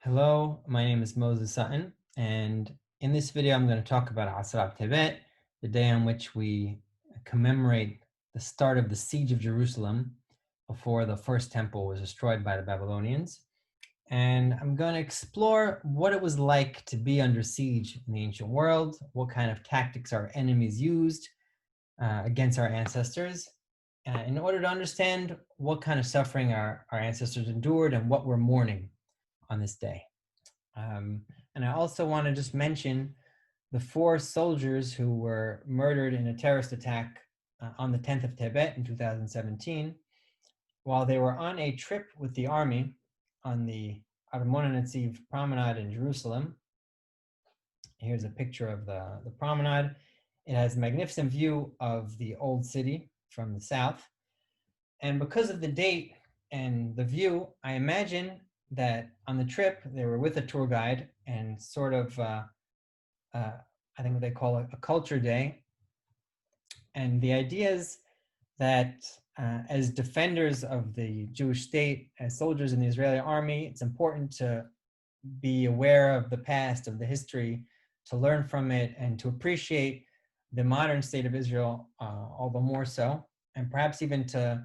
Hello, my name is Moses Sutton, and in this video I'm going to talk about 10th of Tebet, the day on which we commemorate the start of the siege of Jerusalem before the first temple was destroyed by the Babylonians. And I'm going to explore what it was like to be under siege in the ancient world, what kind of tactics our enemies used against our ancestors, in order to understand what kind of suffering our ancestors endured and what we're mourning on this day. And I also want to just mention the 4 soldiers who were murdered in a terrorist attack on the 10th of Tebet in 2017, while they were on a trip with the army on the Armon HaNatziv Promenade in Jerusalem. Here's a picture of the promenade. It has a magnificent view of the old city from the south. And because of the date and the view, I imagine that on the trip they were with a tour guide and sort of I think what they call a culture day. And the idea is that as defenders of the Jewish state, as soldiers in the Israeli army, it's important to be aware of the past, of the history, to learn from it, and to appreciate the modern state of Israel all the more so, and perhaps even to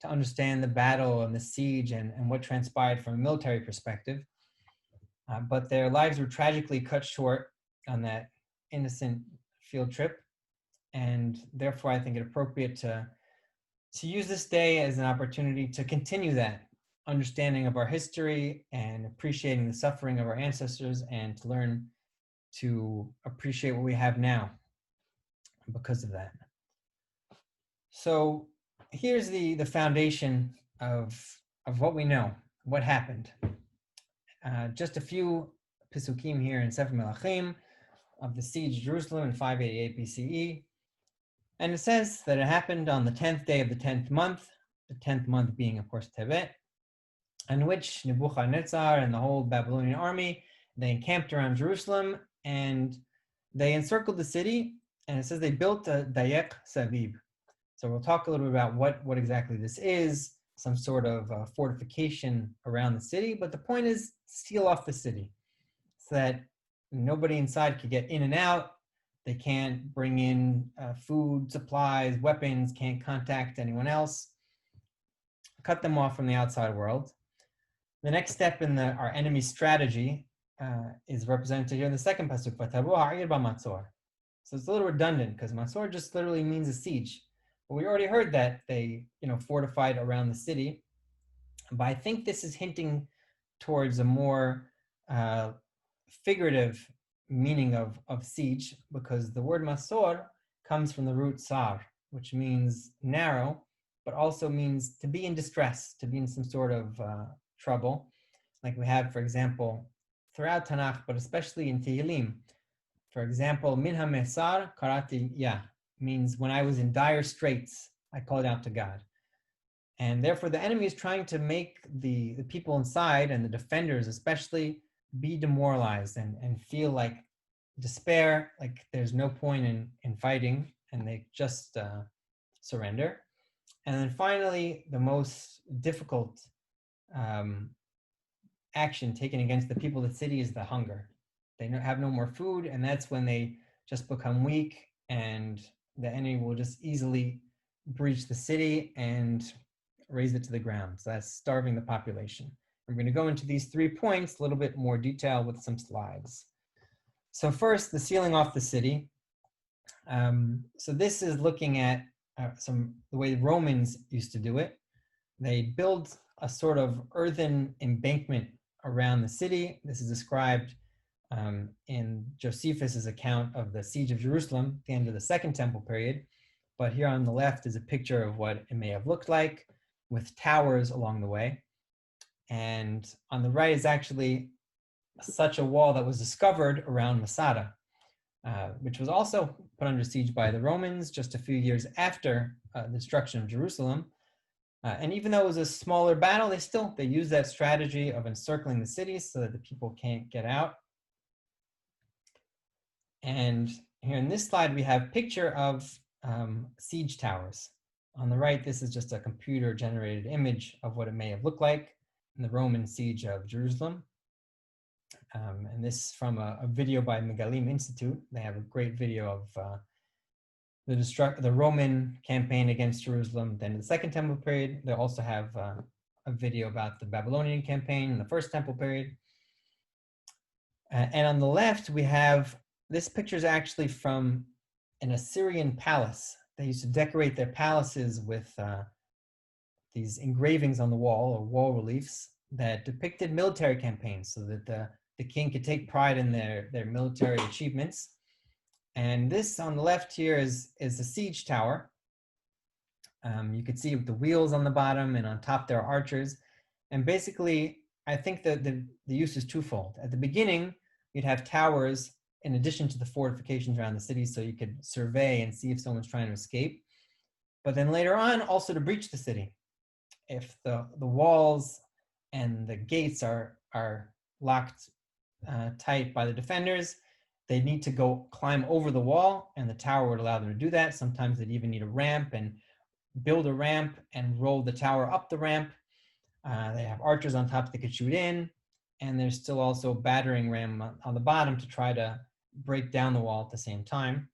understand the battle and the siege and what transpired from a military perspective. But their lives were tragically cut short on that innocent field trip. And therefore, I think it appropriate to use this day as an opportunity to continue that understanding of our history and appreciating the suffering of our ancestors, and to learn to appreciate what we have now because of that. So here's the foundation of what we know, what happened. Just a few pisukim here in Sefer Melachim of the siege of Jerusalem in 588 BCE. And it says that it happened on the 10th day of the 10th month, the 10th month being, of course, Tebet, in which Nebuchadnezzar and the whole Babylonian army, they encamped around Jerusalem and they encircled the city. And it says they built a Dayek Savib. So we'll talk a little bit about what exactly this is, some sort of fortification around the city. But the point is seal off the city so that nobody inside could get in and out. They can't bring in food, supplies, weapons, can't contact anyone else. Cut them off from the outside world. The next step in our enemy's strategy is represented here in the second pasuk. So it's a little redundant because matzor just literally means a siege. But we already heard that they, fortified around the city. But I think this is hinting towards a more figurative meaning of siege, because the word masor comes from the root sar, which means narrow, but also means to be in distress, to be in some sort of trouble. Like we have, for example, throughout Tanakh, but especially in Tehillim. For example, min ha-mesar karati ya, means when I was in dire straits, I called out to God. And therefore the enemy is trying to make the people inside, and the defenders especially, be demoralized and feel like despair, like there's no point in fighting, and they just surrender. And then finally, the most difficult action taken against the people of the city is the hunger. They have no more food, and that's when they just become weak, and the enemy will just easily breach the city and raze it to the ground. So that's starving the population. We're going to go into these 3 points a little bit more detail with some slides. So first, the sealing off the city. So this is looking at the way the Romans used to do it. They build a sort of earthen embankment around the city. This is described in Josephus's account of the siege of Jerusalem at the end of the Second Temple period. But here on the left is a picture of what it may have looked like, with towers along the way. And on the right is actually such a wall that was discovered around Masada, which was also put under siege by the Romans just a few years after the destruction of Jerusalem. And even though it was a smaller battle, they used that strategy of encircling the city so that the people can't get out. And here in this slide, we have a picture of siege towers. On the right, this is just a computer-generated image of what it may have looked like in the Roman siege of Jerusalem. And this from a video by Megalim Institute. They have a great video of the Roman campaign against Jerusalem. Then in the Second Temple period, they also have a video about the Babylonian campaign in the First Temple period. And on the left, we have, this picture is actually from an Assyrian palace. They used to decorate their palaces with these engravings on the wall, or wall reliefs, that depicted military campaigns so that the king could take pride in their military achievements. And this on the left here is the siege tower. You could see the wheels on the bottom, and on top there are archers. And basically, I think that the use is twofold. At the beginning, you'd have towers in addition to the fortifications around the city, so you could survey and see if someone's trying to escape. But then later on, also to breach the city. If the walls and the gates are locked tight by the defenders, they need to go climb over the wall, and the tower would allow them to do that. Sometimes they'd even need a ramp and build a ramp and roll the tower up the ramp. They have archers on top that could shoot in, and there's still also a battering ram on the bottom to try to break down the wall at the same time.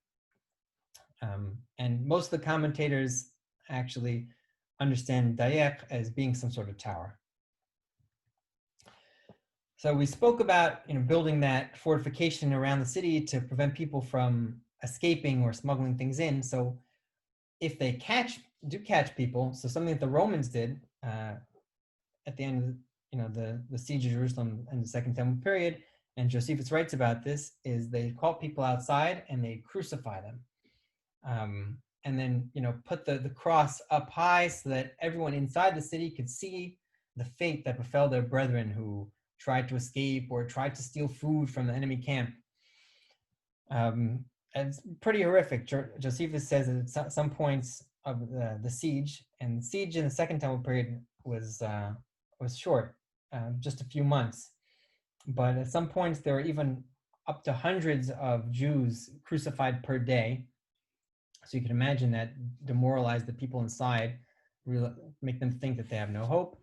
And most of the commentators actually understand Dayek as being some sort of tower. So we spoke about building that fortification around the city to prevent people from escaping or smuggling things in. So if they do catch people, so something that the Romans did at the end of the siege of Jerusalem in the Second Temple period, and Josephus writes about this, is they caught people outside and they crucify them. And then put the cross up high so that everyone inside the city could see the fate that befell their brethren who tried to escape or tried to steal food from the enemy camp. And it's pretty horrific. Josephus says that at some points of the siege, and the siege in the Second Temple period was short, just a few months. But at some points there were even up to hundreds of Jews crucified per day. So you can imagine that demoralized the people inside, really make them think that they have no hope.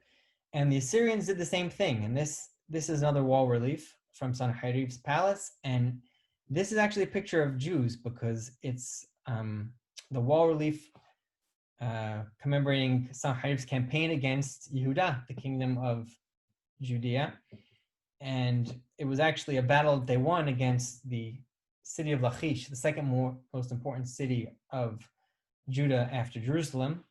And the Assyrians did the same thing. And this is another wall relief from Sanherib's palace. And this is actually a picture of Jews, because it's the wall relief commemorating Sanherib's campaign against Yehuda, the kingdom of Judea. And it was actually a battle that they won against the city of Lachish, the second most important city of Judah after Jerusalem.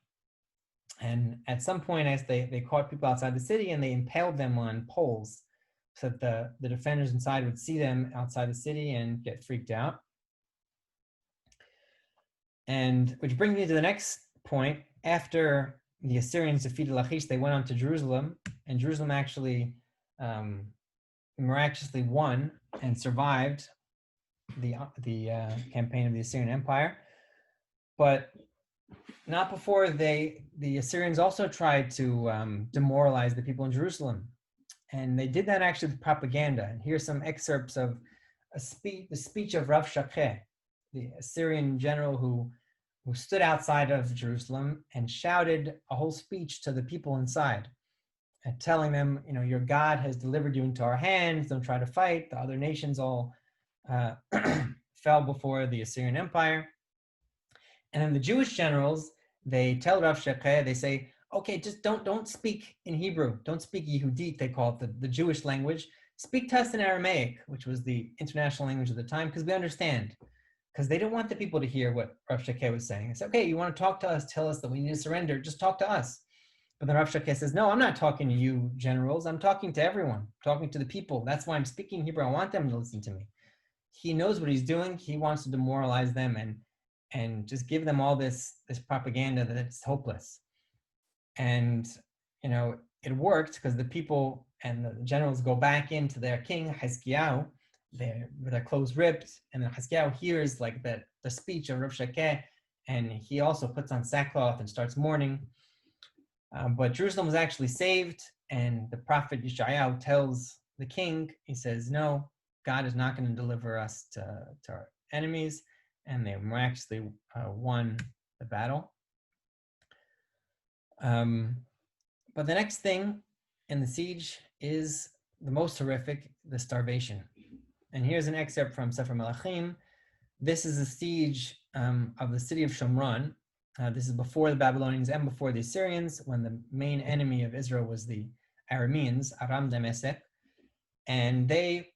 And at some point, as they caught people outside the city and they impaled them on poles so that the defenders inside would see them outside the city and get freaked out. And which brings me to the next point. After the Assyrians defeated Lachish, they went on to Jerusalem, and Jerusalem actually miraculously won and survived the campaign of the Assyrian Empire. But not before the Assyrians also tried to demoralize the people in Jerusalem. And they did that actually with propaganda. And here's some excerpts of the speech of Rav Shakeh, the Assyrian general who stood outside of Jerusalem and shouted a whole speech to the people inside, and telling them, your God has delivered you into our hands, don't try to fight. The other nations all fell before the Assyrian Empire. And then the Jewish generals, they tell Rav Shakeh, they say, okay, just don't speak in Hebrew. Don't speak Yehudit, they call it, the Jewish language. Speak to us in Aramaic, which was the international language at the time, because we understand. Because they didn't want the people to hear what Rav Shakeh was saying. They said, okay, you want to talk to us, tell us that we need to surrender, just talk to us. But then Rav Shakeh says, no, I'm not talking to you generals. I'm talking to everyone, I'm talking to the people. That's why I'm speaking Hebrew. I want them to listen to me. He knows what he's doing. He wants to demoralize them and just give them all this propaganda that it's hopeless. And, it worked, because the people and the generals go back into their king, Hizkiyahu, with their clothes ripped. And then Hizkiyahu hears the speech of Rav Shakeh, and he also puts on sackcloth and starts mourning. But Jerusalem was actually saved, and the prophet Yeshayahu tells the king, he says, no, God is not going to deliver us to our enemies, and they miraculously won the battle. But the next thing in the siege is the most horrific, the starvation. And here's an excerpt from Sefer Melachim. This is the siege of the city of Shomron. This is before the Babylonians and before the Assyrians, when the main enemy of Israel was the Arameans, Aram Damasek, and they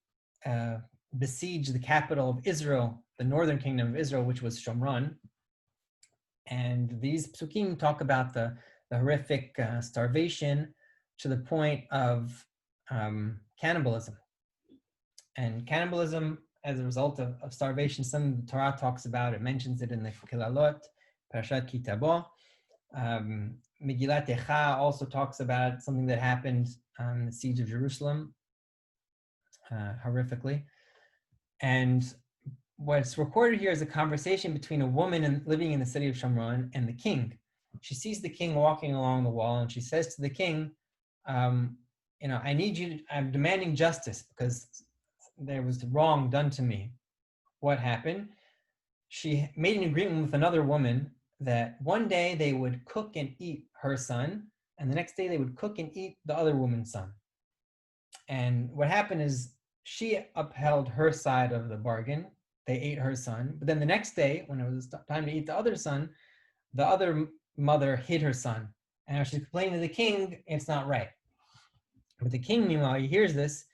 besieged the capital of Israel, the northern kingdom of Israel, which was Shomron. And these psukim talk about the horrific starvation to the point of cannibalism. And cannibalism as a result of starvation, some of the Torah talks about, it mentions it in the Kilalot, Parashat Kitabo. Megillat Echa also talks about something that happened on the siege of Jerusalem, horrifically. And what's recorded here is a conversation between a woman living in the city of Shomron and the king. She sees the king walking along the wall, and she says to the king, I'm demanding justice because there was wrong done to me. What happened? She made an agreement with another woman that one day they would cook and eat her son, and the next day they would cook and eat the other woman's son. And what happened is she upheld her side of the bargain. They ate her son. But then the next day, when it was time to eat the other son, the other mother hid her son. And she's complaining to the king, it's not right. But the king, meanwhile, he hears this,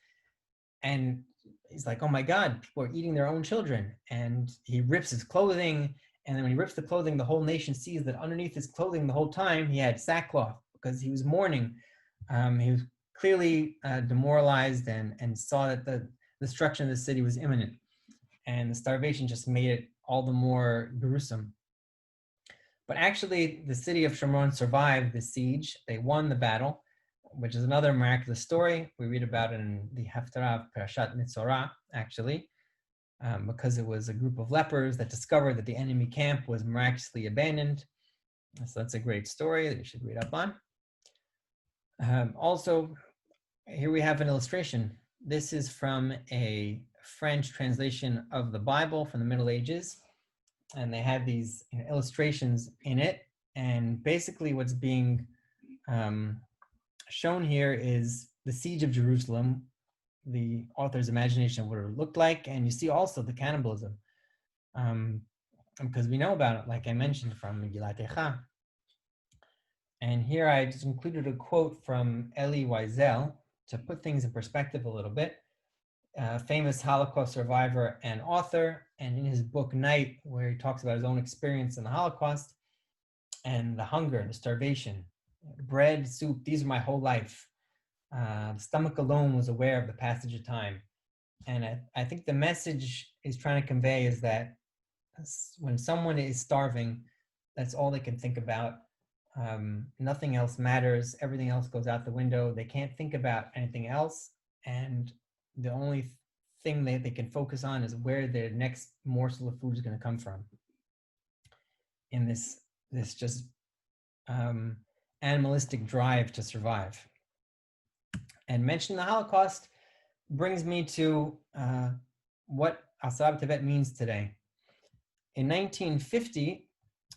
and he's like, oh my God, people are eating their own children. And he rips his clothing. And then when he rips the clothing, the whole nation sees that underneath his clothing the whole time, he had sackcloth because he was mourning. He was clearly demoralized and saw that the destruction of the city was imminent. And the starvation just made it all the more gruesome. But actually, the city of Shomron survived the siege. They won the battle, which is another miraculous story. We read about it in the Haftarah of Parashat Mitzorah, actually, because it was a group of lepers that discovered that the enemy camp was miraculously abandoned. So that's a great story that you should read up on. Also, here we have an illustration. This is from a French translation of the Bible from the Middle Ages. And they had these illustrations in it. And basically what's being shown here is the siege of Jerusalem, the author's imagination of what it looked like. And you see also the cannibalism, because we know about it, like I mentioned, from Megillat Echa. And here I just included a quote from Elie Wiesel to put things in perspective a little bit. Famous Holocaust survivor and author, and in his book Night, where he talks about his own experience in the Holocaust and the hunger, the starvation, bread, soup, these are my whole life. The stomach alone was aware of the passage of time. And I think the message he's trying to convey is that when someone is starving, that's all they can think about. Nothing else matters. Everything else goes out the window. They can't think about anything else. And the only thing that they can focus on is where their next morsel of food is going to come from. In this just animalistic drive to survive. And mentioning the Holocaust brings me to what Asab Tebet means today. In 1950,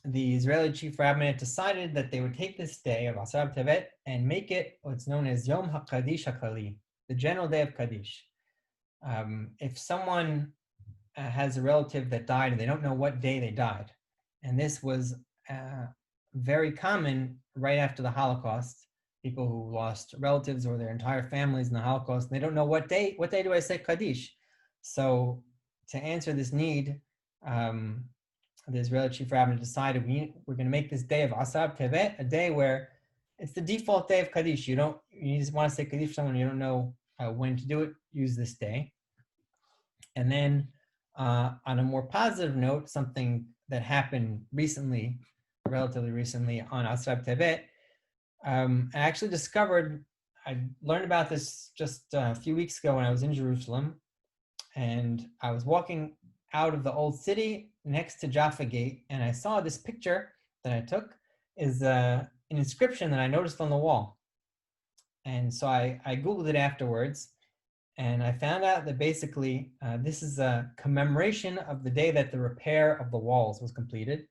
the Israeli chief rabbinate decided that they would take this day of Asab Tebet and make it what's known as Yom HaKadish HaKlali, the general day of Kaddish. If someone has a relative that died and they don't know what day they died, and this was very common right after the Holocaust, people who lost relatives or their entire families in the Holocaust, and they don't know what day do I say Kaddish? So to answer this need, the Israeli chief rabbinate decided we're going to make this day of Asab Tebet a day where it's the default day of Kaddish. You just want to say Kaddish for someone, you don't know when to do it, use this day. And then on a more positive note, something that happened recently, relatively recently on Asab Tebet, I actually I learned about this just a few weeks ago when I was in Jerusalem, and I was walking out of the old city next to Jaffa Gate, and I saw this picture that I took is an inscription that I noticed on the wall. And so I Googled it afterwards, and I found out that basically this is a commemoration of the day that the repair of the walls was completed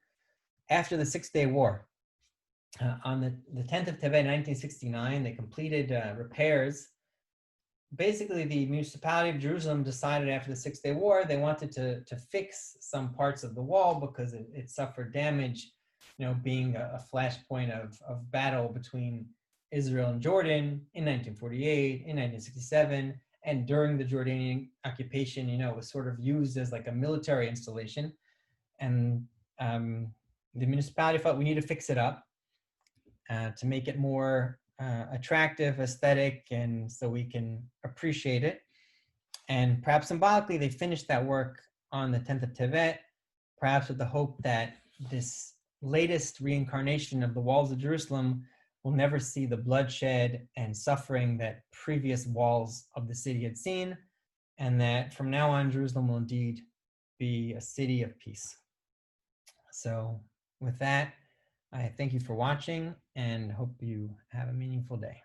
after the 6-Day War. On the 10th of Tebet in 1969, they completed repairs basically the municipality of Jerusalem decided after the Six-Day War they wanted to fix some parts of the wall because it suffered damage, being a flashpoint of battle between Israel and Jordan in 1948, in 1967, and during the Jordanian occupation, it was sort of used as like a military installation. And the municipality felt we need to fix it up to make it more attractive, aesthetic, and so we can appreciate it. And perhaps symbolically, they finished that work on the 10th of Tebet, perhaps with the hope that this latest reincarnation of the walls of Jerusalem will never see the bloodshed and suffering that previous walls of the city had seen, and that from now on, Jerusalem will indeed be a city of peace. So with that, I thank you for watching and hope you have a meaningful day.